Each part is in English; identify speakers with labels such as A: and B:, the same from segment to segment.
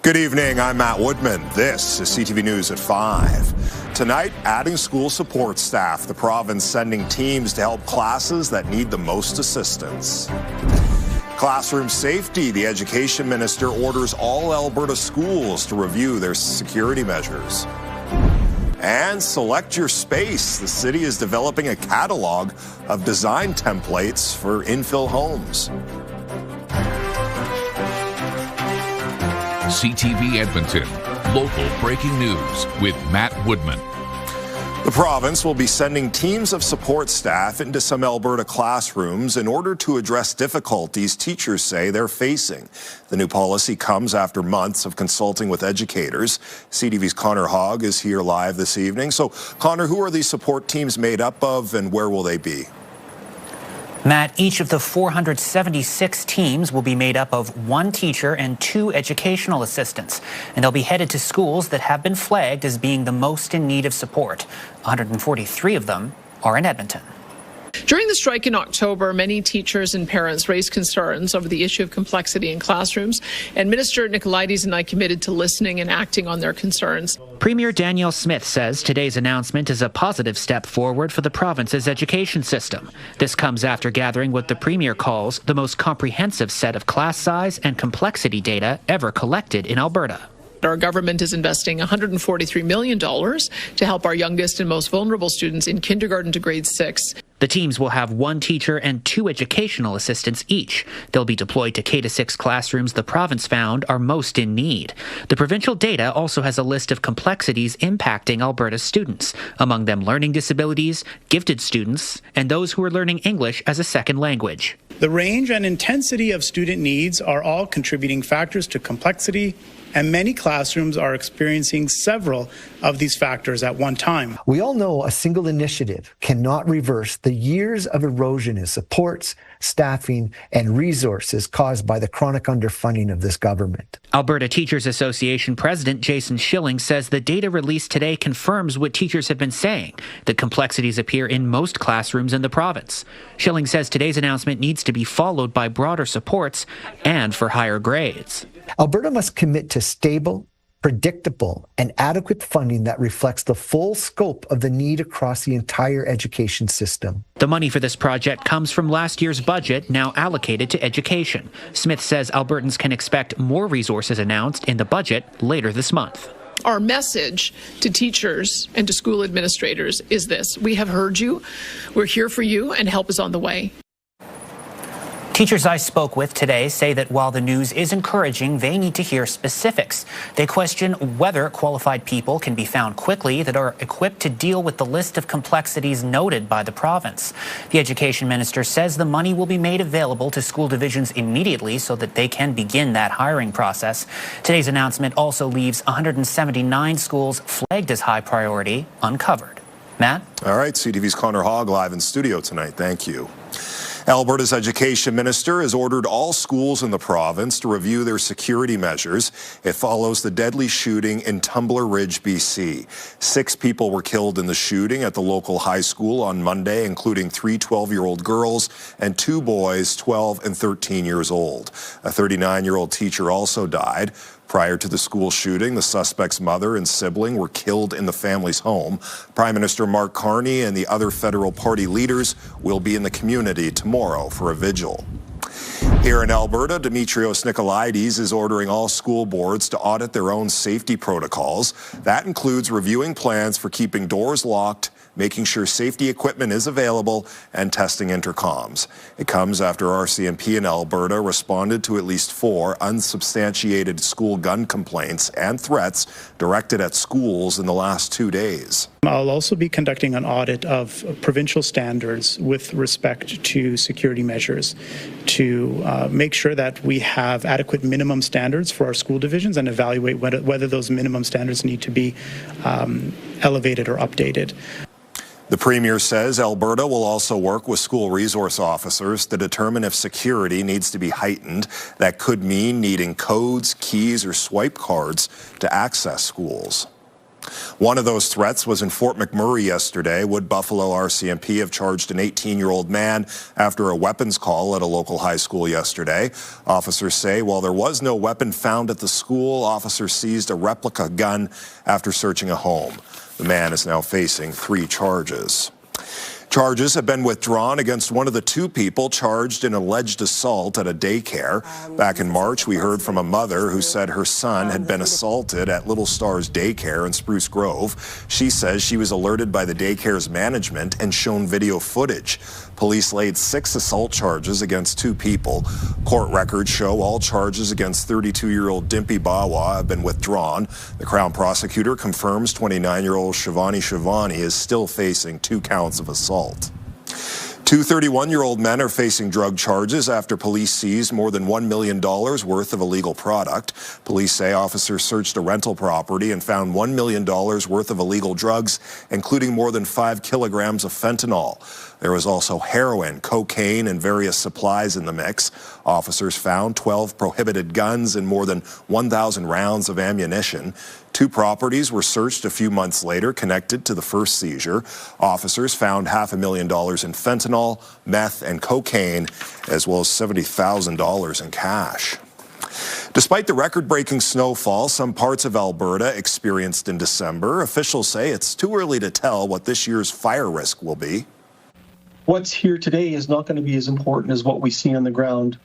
A: Good evening, I'm Matt Woodman. This is CTV News at 5. Tonight, adding school support staff. The province sending teams to help classes that need the most assistance. Classroom safety. The education minister orders all Alberta schools to review their security measures. And select your space. The city is developing a catalog of design templates for infill homes.
B: CTV Edmonton, local breaking news with Matt Woodman.
A: The province will be sending teams of support staff into some Alberta classrooms in order to address difficulties teachers say they're facing. The new policy comes after months of consulting with educators. CTV's Connor Hogg is here live this evening. So, Connor, who are these support teams made up of and where will they be?
C: Matt, each of the 476 teams will be made up of one teacher and 2 educational assistants, and they'll be headed to schools that have been flagged as being the most in need of support. 143 of them are in Edmonton.
D: During the strike in October, many teachers and parents raised concerns over the issue of complexity in classrooms, and Minister Nicolaides and I committed to listening and acting on their concerns.
C: Premier Danielle Smith says today's announcement is a positive step forward for the province's education system. This comes after gathering what the Premier calls the most comprehensive set of class size and complexity data ever collected in Alberta.
D: Our government is investing $143 million to help our youngest and most vulnerable students in kindergarten to grade 6.
C: The teams will have one teacher and 2 educational assistants each. They'll be deployed to K-6 classrooms the province found are most in need. The provincial data also has a list of complexities impacting Alberta's students, among them learning disabilities, gifted students, and those who are learning English as a second language.
E: The range and intensity of student needs are all contributing factors to complexity, and many classrooms are experiencing several of these factors at one time.
F: We all know a single initiative cannot reverse the years of erosion in supports, staffing, and resources caused by the chronic underfunding of this government.
C: Alberta Teachers Association President Jason Schilling says the data released today confirms what teachers have been saying, that complexities appear in most classrooms in the province. Schilling says today's announcement needs to be followed by broader supports and for higher grades.
F: Alberta must commit to stable, predictable, and adequate funding that reflects the full scope of the need across the entire education system.
C: The money for this project comes from last year's budget, now allocated to education. Smith says Albertans can expect more resources announced in the budget later this month.
D: Our message to teachers and to school administrators is this: we have heard you, we're here for you, and help is on the way.
C: Teachers I spoke with today say that while the news is encouraging, they need to hear specifics. They question whether qualified people can be found quickly that are equipped to deal with the list of complexities noted by the province. The education minister says the money will be made available to school divisions immediately so that they can begin that hiring process. Today's announcement also leaves 179 schools flagged as high priority uncovered. Matt?
A: All right, CTV's Connor Hogg live in studio tonight. Thank you. Alberta's education minister has ordered all schools in the province to review their security measures. It follows the deadly shooting in Tumbler Ridge, BC. 6 people were killed in the shooting at the local high school on Monday, including 3 12-year-old girls and 2 boys, 12 and 13 years old. A 39-year-old teacher also died. Prior to the school shooting, the suspect's mother and sibling were killed in the family's home. Prime Minister Mark Carney and the other federal party leaders will be in the community tomorrow for a vigil. Here in Alberta, Dimitrios Nicolaides is ordering all school boards to audit their own safety protocols. That includes reviewing plans for keeping doors locked, making sure safety equipment is available, and testing intercoms. It comes after RCMP in Alberta responded to at least 4 unsubstantiated school gun complaints and threats directed at schools in the last 2 days.
E: I'll also be conducting an audit of provincial standards with respect to security measures to make sure that we have adequate minimum standards for our school divisions and evaluate whether those minimum standards need to be elevated or updated.
A: The Premier says Alberta will also work with school resource officers to determine if security needs to be heightened. That could mean needing codes, keys, or swipe cards to access schools. One of those threats was in Fort McMurray yesterday. Wood Buffalo RCMP have charged an 18-year-old man after a weapons call at a local high school yesterday. Officers say while there was no weapon found at the school, officers seized a replica gun after searching a home. The man is now facing 3 charges. Charges have been withdrawn against one of the 2 people charged in alleged assault at a daycare. Back in March, we heard from a mother who said her son had been assaulted at Little Stars Daycare in Spruce Grove. She says she was alerted by the daycare's management and shown video footage. Police laid 6 assault charges against 2 people. Court records show all charges against 32-year-old Dimpy Bawa have been withdrawn. The Crown prosecutor confirms 29-year-old Shivani is still facing 2 counts of assault. 2 31-year-old men are facing drug charges after police seized more than $1 million worth of illegal product. Police say officers searched a rental property and found $1 million worth of illegal drugs, including more than 5 kilograms of fentanyl. There was also heroin, cocaine, and various supplies in the mix. Officers found 12 prohibited guns and more than 1,000 rounds of ammunition. 2 properties were searched a few months later connected to the first seizure. Officers found $500,000 in fentanyl, meth, and cocaine, as well as $70,000 in cash. Despite the record-breaking snowfall some parts of Alberta experienced in December, officials say it's too early to tell what this year's fire risk will be.
G: What's here today is not going to be as important as what we see on the ground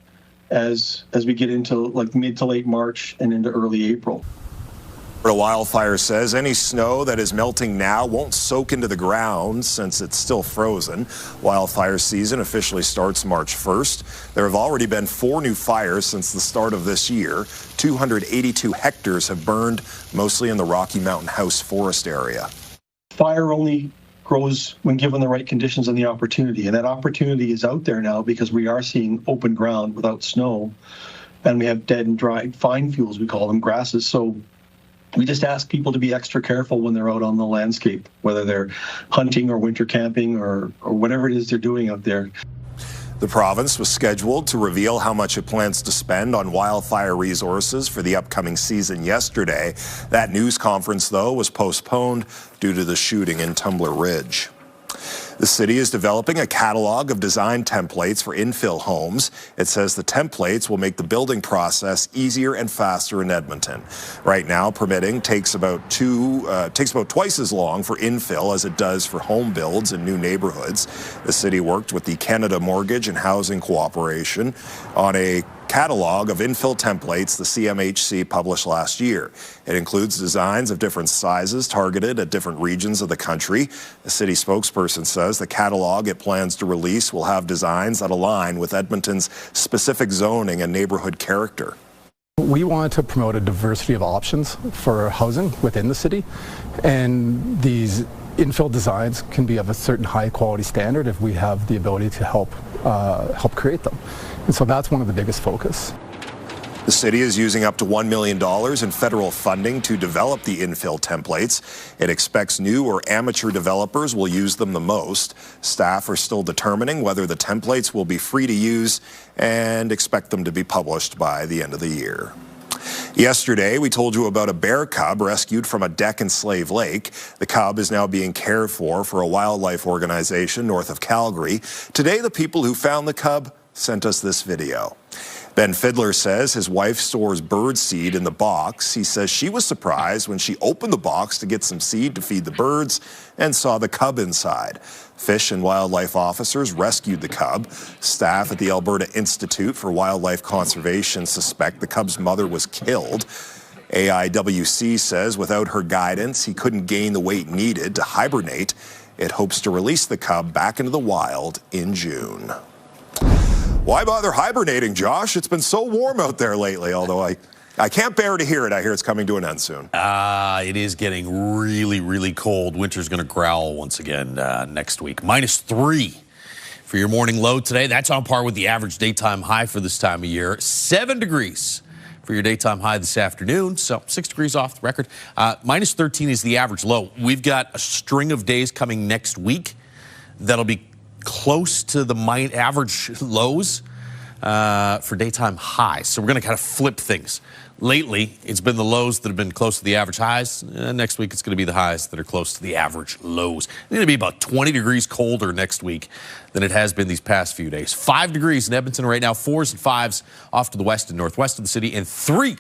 G: as we get into like mid to late March and into early April.
A: The Wildfire says any snow that is melting now won't soak into the ground since it's still frozen. Wildfire season officially starts March 1st. There have already been 4 new fires since the start of this year. 282 hectares have burned, mostly in the Rocky Mountain House Forest area.
G: Fire only grows when given the right conditions and the opportunity. And that opportunity is out there now because we are seeing open ground without snow. And we have dead and dried fine fuels, we call them, grasses. So we just ask people to be extra careful when they're out on the landscape, whether they're hunting or winter camping or whatever it is they're doing out there.
A: The province was scheduled to reveal how much it plans to spend on wildfire resources for the upcoming season yesterday. That news conference, though, was postponed due to the shooting in Tumbler Ridge. The city is developing a catalog of design templates for infill homes. It says the templates will make the building process easier and faster in Edmonton. Right now, permitting takes about twice as long for infill as it does for home builds in new neighborhoods. The city worked with the Canada Mortgage and Housing Cooperation on a catalog of infill templates the CMHC published last year. It includes designs of different sizes targeted at different regions of the country. The city spokesperson says the catalog it plans to release will have designs that align with Edmonton's specific zoning and neighborhood character.
H: We want to promote a diversity of options for housing within the city, and these infill designs can be of a certain high quality standard if we have the ability to help create them. And so that's one of the biggest focus.
A: The city is using up to $1 million in federal funding to develop the infill templates. It expects new or amateur developers will use them the most. Staff are still determining whether the templates will be free to use and expect them to be published by the end of the year. Yesterday, we told you about a bear cub rescued from a deck in Slave Lake. The cub is now being cared for a wildlife organization north of Calgary. Today, the people who found the cub sent us this video. Ben Fiddler says his wife stores bird seed in the box. He says she was surprised when she opened the box to get some seed to feed the birds and saw the cub inside. Fish and wildlife officers rescued the cub. Staff at the Alberta Institute for Wildlife Conservation suspect the cub's mother was killed. AIWC says without her guidance, he couldn't gain the weight needed to hibernate. It hopes to release the cub back into the wild in June. Why bother hibernating, Josh? It's been so warm out there lately, although I can't bear to hear it. I hear it's coming to an end soon.
I: It is getting really, really cold. Winter's going to growl once again next week. -3 for your morning low today. That's on par with the average daytime high for this time of year. 7 degrees for your daytime high this afternoon, so 6 degrees off the record. -13 is the average low. We've got a string of days coming next week that'll be close to the average lows. for daytime highs. So we're going to kind of flip things. Lately, it's been the lows that have been close to the average highs. Next week, it's going to be the highs that are close to the average lows. It's going to be about 20 degrees colder next week than it has been these past few days. 5 degrees in Edmonton right now, 4s and 5s off to the west and northwest of the city, and 3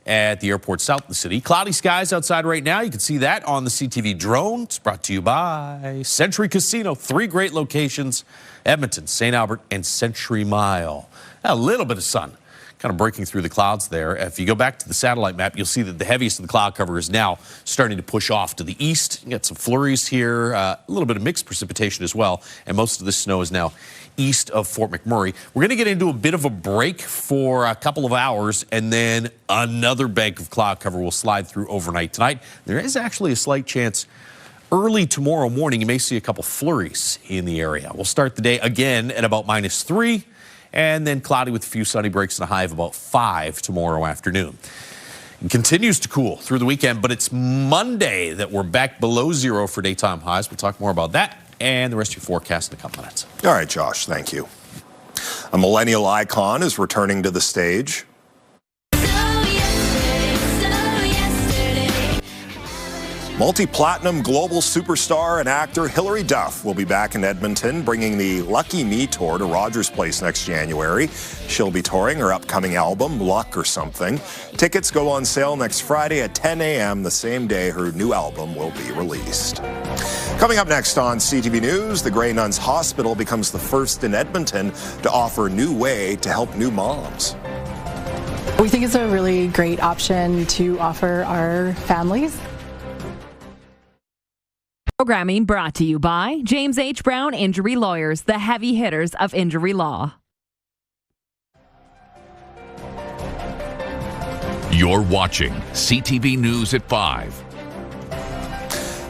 I: at the airport south of the city. Cloudy skies outside right now. You can see that on the CTV drone. It's brought to you by Century Casino. 3 great locations, Edmonton, St. Albert, and Century Mile. A little bit of sun kind of breaking through the clouds there. If you go back to the satellite map, you'll see that the heaviest of the cloud cover is now starting to push off to the east. You got some flurries here, a little bit of mixed precipitation as well, and most of the snow is now east of Fort McMurray. We're going to get into a bit of a break for a couple of hours, and then another bank of cloud cover will slide through overnight tonight. There is actually a slight chance early tomorrow morning you may see a couple flurries in the area. We'll start the day again at about -3. And then cloudy with a few sunny breaks and a high of about 5 tomorrow afternoon. It continues to cool through the weekend, but it's Monday that we're back below 0 for daytime highs. We'll talk more about that and the rest of your forecast in a couple minutes.
A: All right, Josh, thank you. A millennial icon is returning to the stage. Multi-platinum global superstar and actor Hilary Duff will be back in Edmonton, bringing the Lucky Me tour to Rogers Place next January. She'll be touring her upcoming album, Luck or Something. Tickets go on sale next Friday at 10 a.m., the same day her new album will be released. Coming up next on CTV News, the Grey Nuns Hospital becomes the first in Edmonton to offer a new way to help new moms.
J: We think it's a really great option to offer our families.
K: Programming brought to you by James H. Brown Injury Lawyers, the heavy hitters of injury law.
B: You're watching CTV News at 5.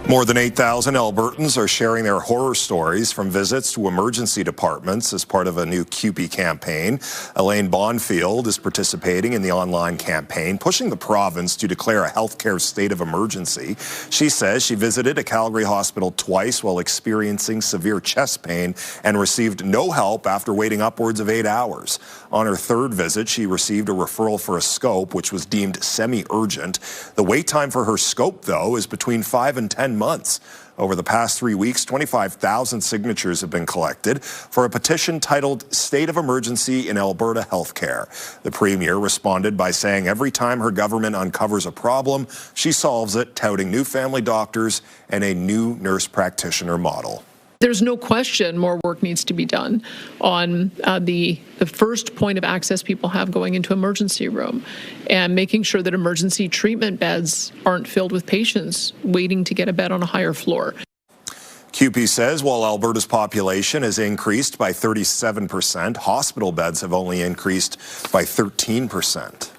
A: More than 8,000 Albertans are sharing their horror stories from visits to emergency departments as part of a new CUPE campaign. Elaine Bonfield is participating in the online campaign, pushing the province to declare a healthcare state of emergency. She says she visited a Calgary hospital twice while experiencing severe chest pain and received no help after waiting upwards of 8 hours. On her third visit, she received a referral for a scope, which was deemed semi-urgent. The wait time for her scope, though, is between 5 and 10 months. Over the past 3 weeks, 25,000 signatures have been collected for a petition titled State of Emergency in Alberta Healthcare. The Premier responded by saying every time her government uncovers a problem, she solves it, touting new family doctors and a new nurse practitioner model.
D: There's no question more work needs to be done on the first point of access people have going into emergency room and making sure that emergency treatment beds aren't filled with patients waiting to get a bed on a higher floor.
A: CUPE says while Alberta's population has increased by 37%, hospital beds have only increased by 13%.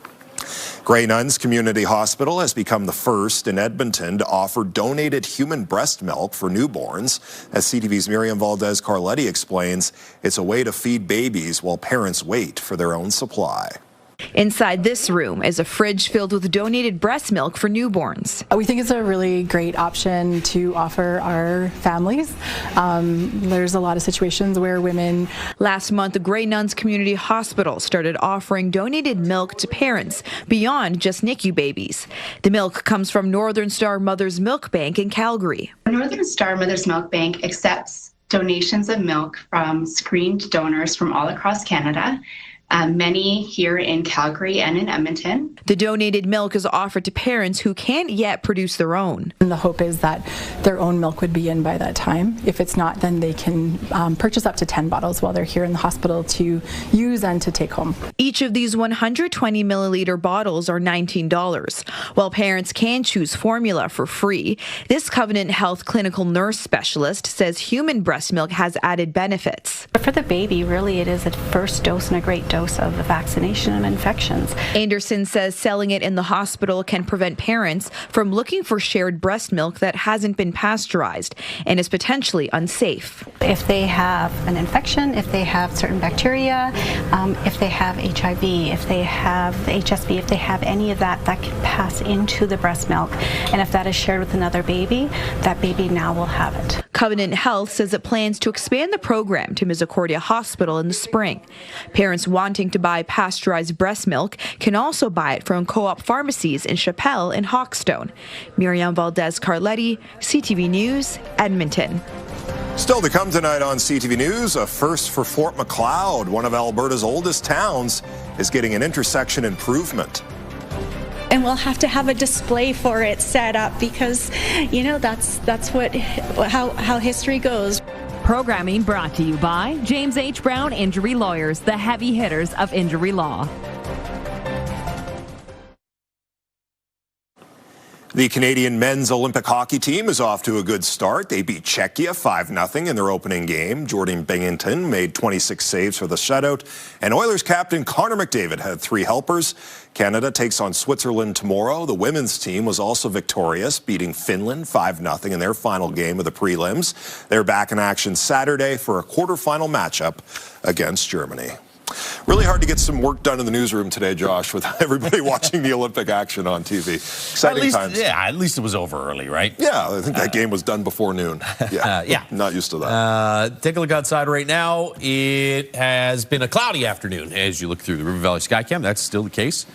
A: Grey Nuns Community Hospital has become the first in Edmonton to offer donated human breast milk for newborns. As CTV's Miriam Valdez-Carletti explains, it's a way to feed babies while parents wait for their own supply.
L: Inside this room is a fridge filled with donated breast milk for newborns.
J: We think it's a really great option to offer our families. There's a lot of situations where women...
L: Last month, the Grey Nuns Community Hospital started offering donated milk to parents beyond just NICU babies. The milk comes from Northern Star Mother's Milk Bank in Calgary.
M: Northern Star Mother's Milk Bank accepts donations of milk from screened donors from all across Canada. Many here in Calgary and in Edmonton.
L: The donated milk is offered to parents who can't yet produce their own.
J: And the hope is that their own milk would be in by that time. If it's not, then they can purchase up to 10 bottles while they're here in the hospital to use and to take home.
L: Each of these 120 milliliter bottles are $19. While parents can choose formula for free, this Covenant Health clinical nurse specialist says human breast milk has added benefits.
N: For the baby, really, it is a first dose and a great dose of the vaccination and infections.
L: Anderson says selling it in the hospital can prevent parents from looking for shared breast milk that hasn't been pasteurized and is potentially unsafe.
N: If they have an infection, if they have certain bacteria, if they have HIV, if they have HSV, if they have any of that, that can pass into the breast milk. And if that is shared with another baby, that baby now will have it.
L: Covenant Health says it plans to expand the program to Misericordia Hospital in the spring. Parents wanting to buy pasteurized breast milk can also buy it from co-op pharmacies in Chappelle and Hawkstone. Miriam Valdez-Carletti, CTV News, Edmonton.
A: Still to come tonight on CTV News, a first for Fort Macleod. One of Alberta's oldest towns is getting an intersection improvement.
O: And we'll have to have a display for it set up because, you know, that's how history goes.
K: Programming brought to you by James H. Brown Injury Lawyers, the heavy hitters of injury law.
A: The Canadian men's Olympic hockey team is off to a good start. They beat Czechia 5-0 in their opening game. Jordan Binghamton made 26 saves for the shutout, and Oilers captain Connor McDavid had 3 helpers. Canada takes on Switzerland tomorrow. The women's team was also victorious, beating Finland 5-0 in their final game of the prelims. They're back in action Saturday for a quarterfinal matchup against Germany. Really hard to get some work done in the newsroom today, Josh, with everybody watching the Olympic action on TV. Exciting times.
I: Yeah, at least it was over early, right?
A: Yeah, I think that game was done before noon. Yeah,
I: yeah.
A: Not used to that.
I: Take a look outside right now. It has been a cloudy afternoon as you look through the River Valley Skycam. That's still the case.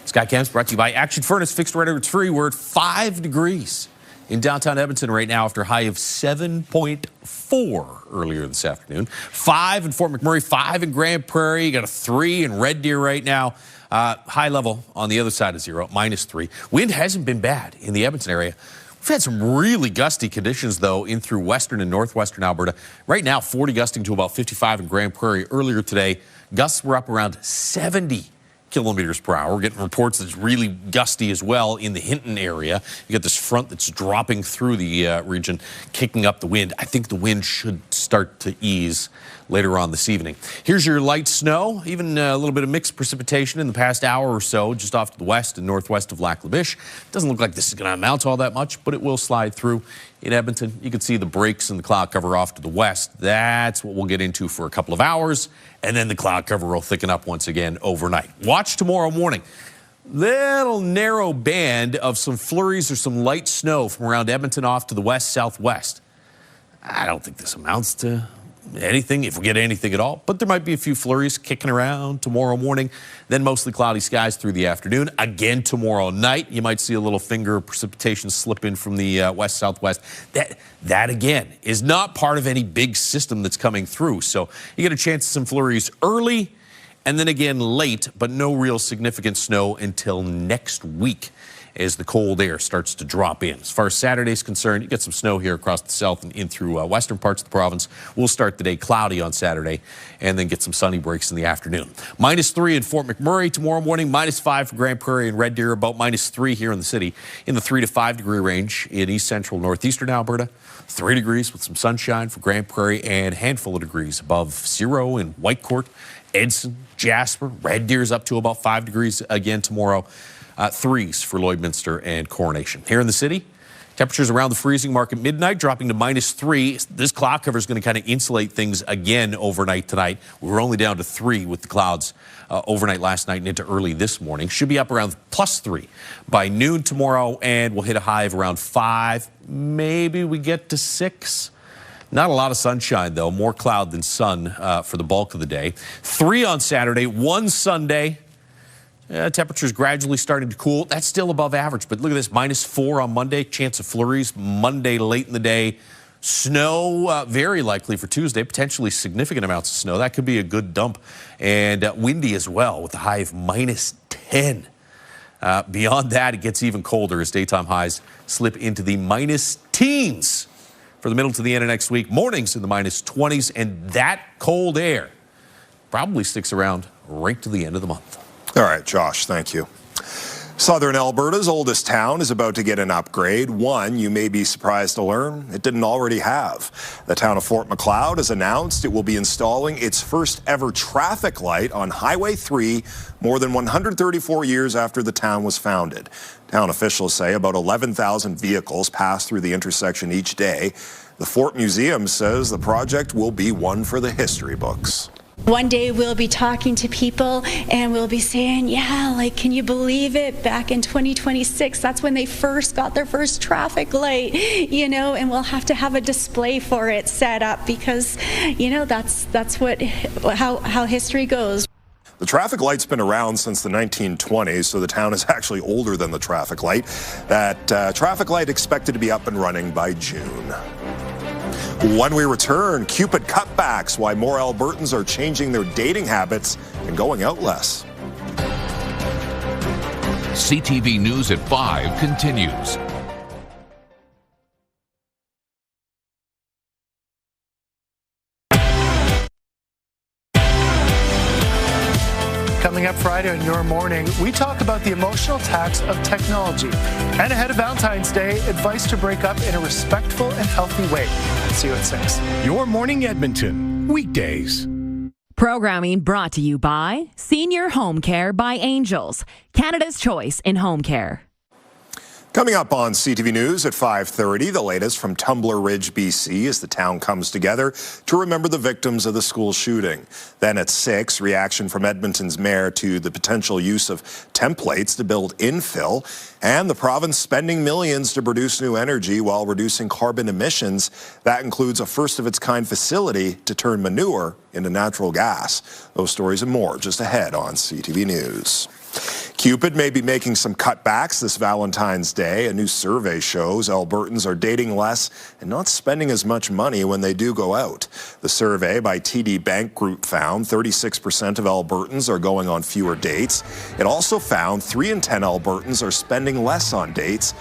I: Skycam is brought to you by Action Furnace. Fixed right over 3. We're at 5 degrees in downtown Edmonton right now after a high of 7.4 earlier this afternoon. 5 in Fort McMurray, 5 in Grand Prairie. You got a 3 in Red Deer right now. High level on the other side of 0, -3. Wind hasn't been bad in the Edmonton area. We've had some really gusty conditions, though, in through western and northwestern Alberta. Right now, 40 gusting to about 55 in Grand Prairie. Earlier today, gusts were up around 70 kilometers per hour. We're getting reports that it's really gusty as well in the Hinton area. You got this front that's dropping through the region, kicking up the wind. I think the wind should start to ease later on this evening. Here's your light snow, even a little bit of mixed precipitation in the past hour or so, just off to the west and northwest of Lac La Biche. Doesn't look like this is going to amount to all that much, but it will slide through. In Edmonton, you can see the breaks in the cloud cover off to the west. That's what we'll get into for a couple of hours, and then the cloud cover will thicken up once again overnight. Watch tomorrow morning. Little narrow band of some flurries or some light snow from around Edmonton off to the west, southwest. I don't think this amounts to anything, if we get anything at all, but there might be a few flurries kicking around tomorrow morning, then mostly cloudy skies through the afternoon. Again tomorrow night, you might see a little finger of precipitation slip in from the west-southwest. That again is not part of any big system that's coming through, so you get a chance of some flurries early and then again late, but no real significant snow until next week as the cold air starts to drop in. As far as Saturday's concerned, you get some snow here across the south and in through western parts of the province. We'll start the day cloudy on Saturday and then get some sunny breaks in the afternoon. -3 in Fort McMurray tomorrow morning, -5 for Grand Prairie and Red Deer, about -3 here in the city, in the 3 to 5 degree range in east central northeastern Alberta. 3 degrees with some sunshine for Grand Prairie and a handful of degrees above 0 in Whitecourt, Edson, Jasper. Red Deer's up to about 5 degrees again tomorrow. 3s for Lloydminster and Coronation. Here in the city, temperatures around the freezing mark at midnight, dropping to -3. This cloud cover is going to kind of insulate things again overnight tonight. We were only down to 3 with the clouds overnight last night and into early this morning. Should be up around +3 by noon tomorrow, and we'll hit a high of around 5. Maybe we get to 6. Not a lot of sunshine, though. More cloud than sun for the bulk of the day. 3 on Saturday, 1 Sunday. Temperatures gradually starting to cool. That's still above average, but look at this, -4 on Monday. Chance of flurries Monday late in the day. Snow very likely for Tuesday, potentially significant amounts of snow. That could be a good dump. And windy as well with a high of -10. Beyond that, it gets even colder as daytime highs slip into the -teens for the middle to the end of next week. Mornings in the -20s, and that cold air probably sticks around right to the end of the month.
A: All right, Josh, thank you. Southern Alberta's oldest town is about to get an upgrade, one you may be surprised to learn it didn't already have. The town of Fort Macleod has announced it will be installing its first ever traffic light on Highway 3 more than 134 years after the town was founded. Town officials say about 11,000 vehicles pass through the intersection each day. The Fort Museum says the project will be one for the history books.
O: One day we'll be talking to people and we'll be saying, yeah, like, can you believe it? Back in 2026, that's when they first got their first traffic light, you know, and we'll have to have a display for it set up because, you know, that's how history goes.
A: The traffic light's been around since the 1920s, so the town is actually older than the traffic light. That traffic light expected to be up and running by June. When we return, Cupid cutbacks, why more Albertans are changing their dating habits and going out less.
B: CTV News at 5 continues.
P: Coming up Friday on Your Morning, we talk about the emotional tax of technology. And ahead of Valentine's Day, advice to break up in a respectful and healthy way. See you at 6.
Q: Your Morning Edmonton, weekdays.
K: Programming brought to you by Senior Home Care by Angels, Canada's choice in home care.
A: Coming up on CTV News at 5:30, the latest from Tumbler Ridge, BC, as the town comes together to remember the victims of the school shooting. Then at 6, reaction from Edmonton's mayor to the potential use of templates to build infill, and the province spending millions to produce new energy while reducing carbon emissions. That includes a first-of-its-kind facility to turn manure into natural gas. Those stories and more just ahead on CTV News. Cupid may be making some cutbacks this Valentine's Day. A new survey shows Albertans are dating less and not spending as much money when they do go out. The survey by TD Bank Group found 36% of Albertans are going on fewer dates. It also found 3 in 10 Albertans are spending less on dates.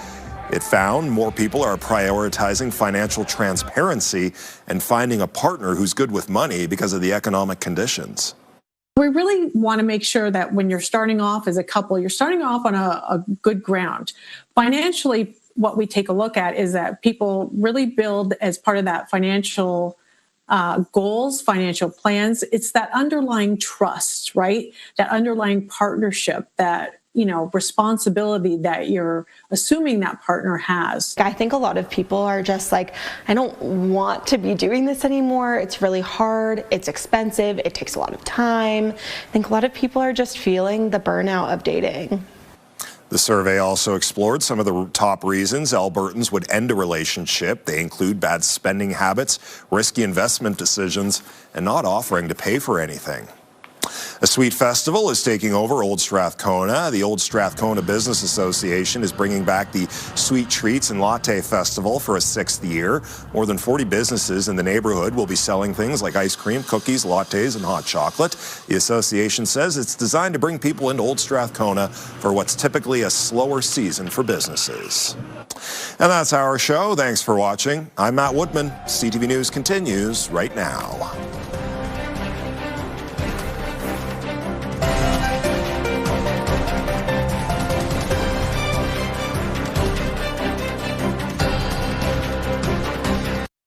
A: It found more people are prioritizing financial transparency and finding a partner who's good with money because of the economic conditions.
R: We really want to make sure that when you're starting off as a couple, you're starting off on a good ground. Financially, what we take a look at is that people really build as part of that financial goals, financial plans. It's that underlying trust, right? That underlying partnership, that, you know, responsibility that you're assuming that partner has.
S: I think a lot of people are just like, I don't want to be doing this anymore. It's really hard. It's expensive. It takes a lot of time. I think a lot of people are just feeling the burnout of dating.
A: The survey also explored some of the top reasons Albertans would end a relationship. They include bad spending habits, risky investment decisions, and not offering to pay for anything. A sweet festival is taking over Old Strathcona. The Old Strathcona Business Association is bringing back the Sweet Treats and Latte Festival for a 6th year. More than 40 businesses in the neighborhood will be selling things like ice cream, cookies, lattes, and hot chocolate. The association says it's designed to bring people into Old Strathcona for what's typically a slower season for businesses. And that's our show. Thanks for watching. I'm Matt Woodman. CTV News continues right now.